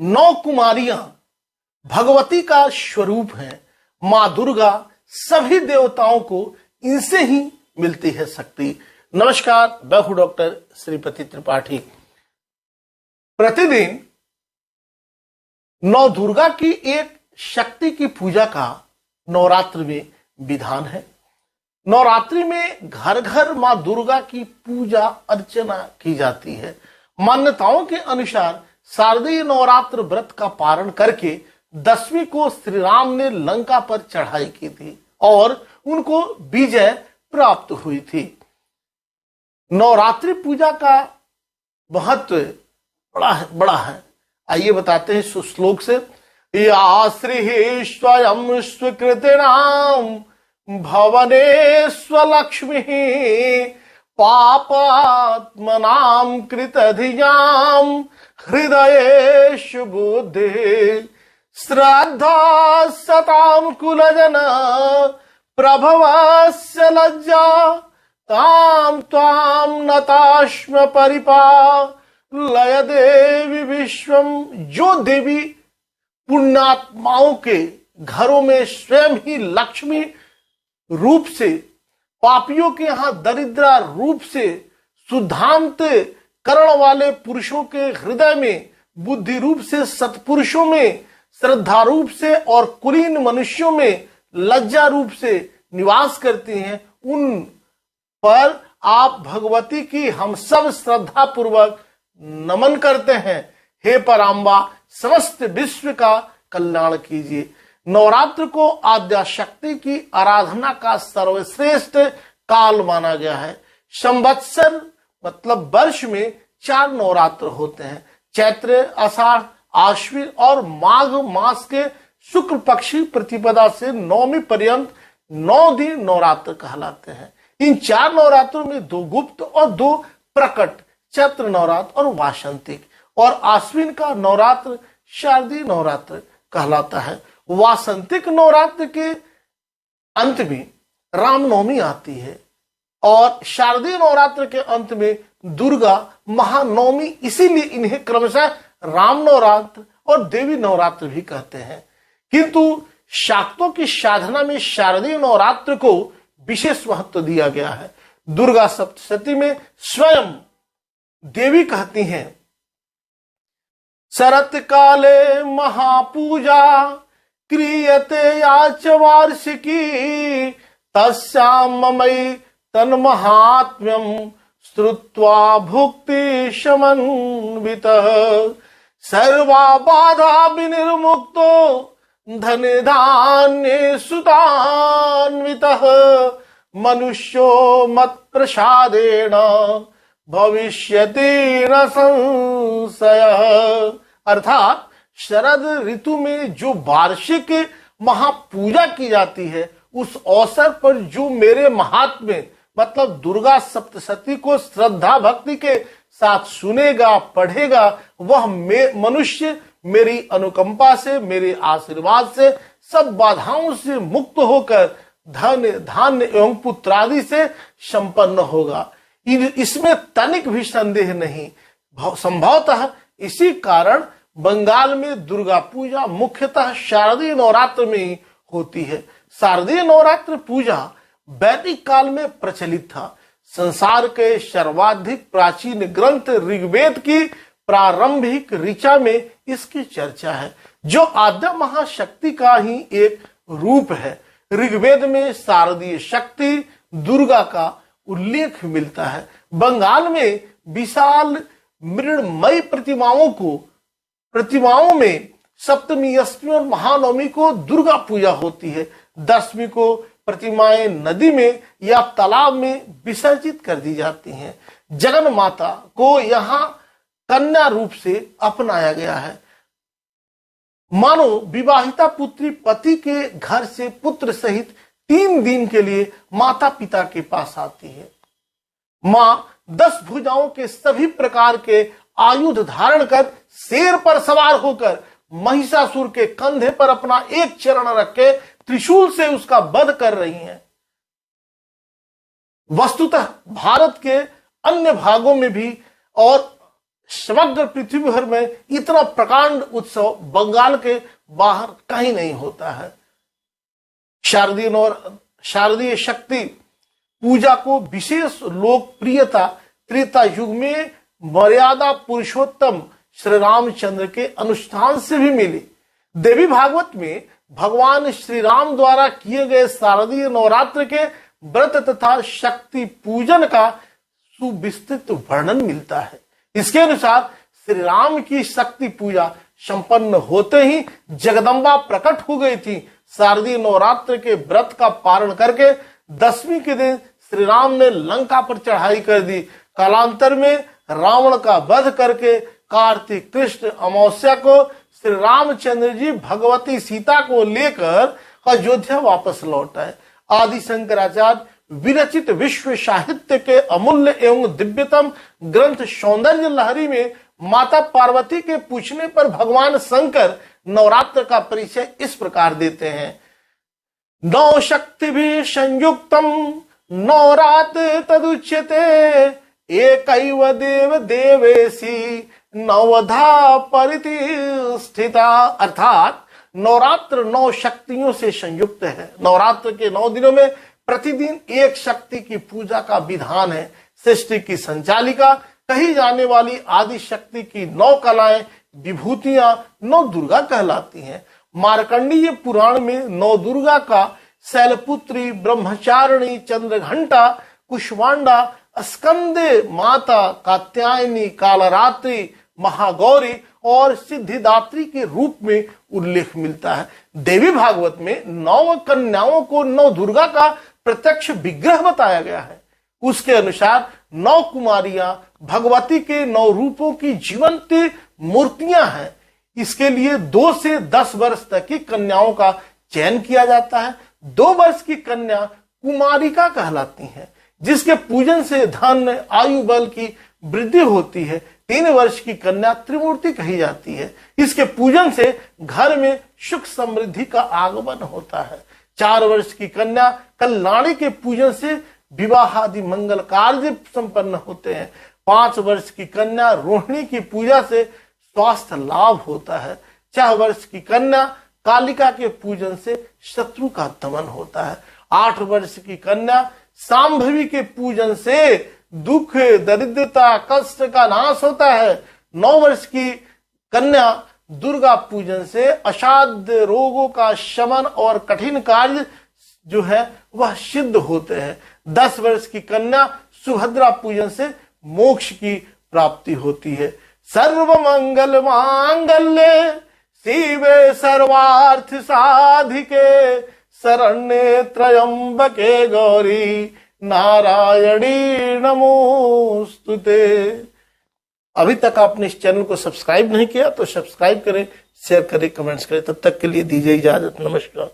9 कुमारियां भगवती का स्वरूप है। मां दुर्गा सभी देवताओं को इनसे ही मिलती है शक्ति। नमस्कार, मैं हूं डॉक्टर श्रीपति त्रिपाठी। प्रतिदिन 9 दुर्गा की एक शक्ति की पूजा का नवरात्र में विधान है। नवरात्रि में घर घर मां दुर्गा की पूजा अर्चना की जाती है। मान्यताओं के अनुसार शारदीय नवरात्र व्रत का पारण करके 10वीं को श्री राम ने लंका पर चढ़ाई की थी और उनको विजय प्राप्त हुई थी। नवरात्रि पूजा का महत्व बड़ा है। आइए बताते हैं श्लोक से। या श्री स्वयं स्वीकृतिनाम भवने स्वलक्ष्मी पापात्मनां कृतधियां हृदयेषु बुद्धि श्रद्धा सतां कुलजन प्रभवस्य लज्जा तां त्वां नताश्म परिपालय देवी विश्वम। जो देवी पुण्यात्माओं के घरों में स्वयं ही लक्ष्मी रूप से, पापियों के यहां दरिद्रा रूप से, शुद्धांत करण वाले पुरुषों के हृदय में बुद्धि रूप से, सत्पुरुषों में श्रद्धा रूप से और कुलीन मनुष्यों में लज्जा रूप से निवास करती हैं, उन पर आप भगवती की हम सब श्रद्धा पूर्वक नमन करते हैं। हे पराम्बा, समस्त विश्व का कल्याण कीजिए। नवरात्र को आद्या शक्ति की आराधना का सर्वश्रेष्ठ काल माना गया है। संवत्सर मतलब वर्ष में 4 नवरात्र होते हैं। चैत्र, आषाढ़, आश्विन और माघ मास के शुक्ल पक्षी प्रतिपदा से नवमी पर्यंत 9 दिन नवरात्र कहलाते हैं। इन 4 नवरात्रों में 2 गुप्त और 2 प्रकट, चैत्र नवरात्र और वासंतिक, और आश्विन का नवरात्र शारदीय नवरात्र कहलाता है। वासंतिक नवरात्र के अंत में रामनवमी आती है और शारदीय नवरात्र के अंत में दुर्गा महानवमी, इसीलिए इन्हें क्रमशः राम नवरात्र और देवी नवरात्र भी कहते हैं। किंतु शाक्तों की साधना में शारदीय नवरात्र को विशेष महत्व दिया गया है। दुर्गा सप्तशती में स्वयं देवी कहती हैं, शरत काले महापूजा क्रियते याच वार्षिकी तस्यां ममई तन्महात्म्यं श्रुत्वा भुक्ति समन्वितः सर्वा बाधा विनिर्मुक्तो धन धान्ये सुतान्वितः मनुष्यो मत प्रसादेन भविष्यति न संशयः। अर्थात शरद ऋतु में जो वार्षिक महापूजा की जाती है, उस अवसर पर जो मेरे महात्म्य मतलब दुर्गा सप्तशती को श्रद्धा भक्ति के साथ सुनेगा, पढ़ेगा, वह मनुष्य मेरी अनुकंपा से, मेरे आशीर्वाद से, सब बाधाओं से मुक्त होकर धन धान्य एवं पुत्रादि से संपन्न होगा। इसमें तनिक भी संदेह नहीं। संभवतः इसी कारण बंगाल में दुर्गा पूजा मुख्यतः शारदीय नवरात्र में ही होती है। शारदीय नवरात्र पूजा वैदिक काल में प्रचलित था। संसार के सर्वाधिक प्राचीन ग्रंथ ऋग्वेद की प्रारंभिक ऋचा में इसकी चर्चा है, जो आद्या महाशक्ति का ही एक रूप है। ऋग्वेद में शारदीय शक्ति दुर्गा का उल्लेख मिलता है। बंगाल में विशाल मृण्मयी प्रतिमाओं में सप्तमी, अष्टमी और महानवमी को दुर्गा पूजा होती है। 10वीं को प्रतिमाएं नदी में या तालाब में विसर्जित कर दी जाती हैं। जगन माता को यहाँ कन्या रूप से अपनाया गया है। मानो विवाहिता पुत्री पति के घर से पुत्र सहित 3 दिन के लिए माता पिता के पास आती है। मां 10 भुजाओं के सभी प्रकार के आयुध धारण कर शेर पर सवार होकर महिषासुर के कंधे पर अपना एक चरण रख के त्रिशूल से उसका वध कर रही हैं। वस्तुतः भारत के अन्य भागों में भी और समग्र पृथ्वी भर में इतना प्रकांड उत्सव बंगाल के बाहर कहीं नहीं होता है। शारदीय शक्ति पूजा को विशेष लोकप्रियता त्रेता युग में मर्यादा पुरुषोत्तम श्री रामचंद्र के अनुष्ठान से भी मिली। देवी भागवत में भगवान श्री राम द्वारा किए गए शारदीय नवरात्र के व्रत तथा शक्ति पूजन का सुविस्तृत वर्णन मिलता है। इसके अनुसार श्री राम की शक्ति पूजा संपन्न होते ही जगदम्बा प्रकट हो गई थी। शारदीय नवरात्र के व्रत का पारण करके दसवीं के दिन श्री राम ने लंका पर चढ़ाई कर दी। कालांतर में रावण का वध करके कार्तिक कृष्ण अमावस्या को श्री रामचंद्र जी भगवती सीता को लेकर अयोध्या वापस लौट आए। आदि शंकराचार्य विरचित विश्व साहित्य के अमूल्य एवं दिव्यतम ग्रंथ सौंदर्य लहरी में माता पार्वती के पूछने पर भगवान शंकर नवरात्र का परिचय इस प्रकार देते हैं। नौ शक्ति भी संयुक्तम नवरात तदुच्यते एकैव देव देवेशी नवधा परितिष्ठिता। अर्थात नवरात्र 9 शक्तियों से संयुक्त है। नवरात्र के 9 दिनों में प्रतिदिन एक शक्ति की पूजा का विधान है। सृष्टि की संचालिका कही जाने वाली आदि शक्ति की 9 कलाएं विभूतियां 9 दुर्गा कहलाती हैं। मार्कंडीय पुराण में 9 दुर्गा का शैलपुत्री, ब्रह्मचारिणी, चंद्रघंटा, कुष्मांडा, स्कंदे माता, कात्यायनी, कालरात्रि, महागौरी और सिद्धिदात्री के रूप में उल्लेख मिलता है। देवी भागवत में 9 कन्याओं को 9 दुर्गा का प्रत्यक्ष विग्रह बताया गया है। उसके अनुसार 9 कुमारियां भगवती के 9 रूपों की जीवंत मूर्तियां हैं। इसके लिए 2 से 10 वर्ष तक की कन्याओं का चयन किया जाता है। 2 वर्ष की कन्या कुमारिका कहलाती है, जिसके पूजन से धन आयु बल की वृद्धि होती है। 3 वर्ष की कन्या त्रिमूर्ति कही जाती है। इसके पूजन से घर में सुख समृद्धि का आगमन होता है। 4 वर्ष की कन्या कल्याणी के पूजन से विवाह आदि मंगल कार्य संपन्न होते हैं। 5 वर्ष की कन्या रोहिणी की पूजा से स्वास्थ्य लाभ होता है। 6 वर्ष की कन्या कालिका के पूजन से शत्रु का दमन होता है। 8 वर्ष की कन्या सांभवी के पूजन से दुख, दरिद्रता, कष्ट का नाश होता है। 9 वर्ष की कन्या दुर्गा पूजन से असाध्य रोगों का शमन और कठिन कार्य जो है वह सिद्ध होते हैं। 10 वर्ष की कन्या सुभद्रा पूजन से मोक्ष की प्राप्ति होती है। सर्व मंगल मांगल्ये शिवे सर्वार्थ साधिके शरण्ये त्र्यंबके गौरी नारायणी नमोस्तुते। अभी तक आपने इस चैनल को सब्सक्राइब नहीं किया तो सब्सक्राइब करें, शेयर करें, कमेंट्स करें। तब तक के लिए दीजिए इजाजत। नमस्कार।